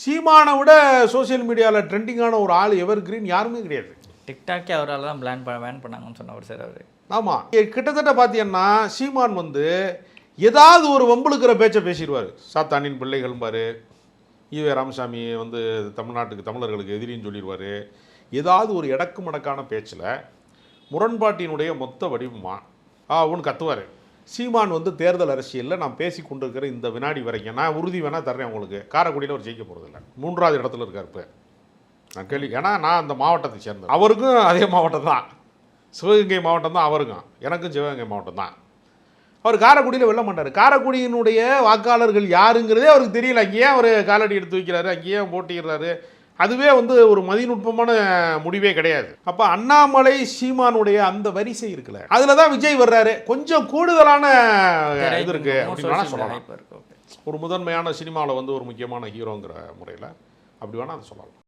சீமானை விட சோசியல் மீடியாவில் ட்ரெண்டிங்கான ஒரு ஆள் எவர் கிரீன் யாருமே கிடையாது. டிக்டாக்கே அவரால் தான் பேன் பண்ணாங்கன்னு சொன்னவர் சார் அவர். ஆமாம், கிட்டத்தட்ட பார்த்தீங்கன்னா சீமான் வந்து ஏதாவது ஒரு வம்புழுக்கிற பேச்சை பேசிடுவார். சாத்தானின் பிள்ளைகள்பார், ஈவே ராமசாமி வந்து தமிழ்நாட்டுக்கு தமிழர்களுக்கு எதிரின்னு சொல்லிடுவார். ஏதாவது ஒரு இடக்கு மடக்கான பேச்சில் முரண்பாட்டினுடைய மொத்த வடிவமாக ஒன்று கத்துவார். சீமான் வந்து தேர்தல் அரசியலில் நான் பேசி கொண்டு இருக்கிற இந்த வினாடி வரைக்கும் நான் உறுதி வேணால் தர்றேன் உங்களுக்கு, காரைக்குடியில் அவர் ஜெயிக்க போகிறதில்ல, 3வது இடத்துல இருக்கார். இப்போ நான் கேள்வி, ஏன்னா நான் அந்த மாவட்டத்தை சேர்ந்தேன், அவருக்கும் அதே மாவட்டம் தான், சிவகங்கை மாவட்டம் தான் அவருக்கும், எனக்கும் சிவகங்கை மாவட்டம் தான். அவர் காரைக்குடியில் வெல்ல மாட்டார். காரைக்குடியினுடைய வாக்காளர்கள் யாருங்கிறதே அவருக்கு தெரியல. அங்கேயே அவர் காலடி எடுத்து வைக்கிறாரு, அங்கேயே போட்டிடுறாரு. அதுவே வந்து ஒரு மதிநுட்பமான முடிவே கிடையாது. அப்போ அண்ணாமலை சீமானுடைய அந்த வரிசை இருக்குல்ல, அதில் தான் விஜய் வர்றாரு. கொஞ்சம் கூடுதலான இது இருக்குது அப்படின்னு வேணால் சொல்லலாம். ஒரு முதன்மையான சினிமாவில் வந்து ஒரு முக்கியமான ஹீரோங்கிற முறையில் அப்படி வேணால் அதை சொல்லலாம்.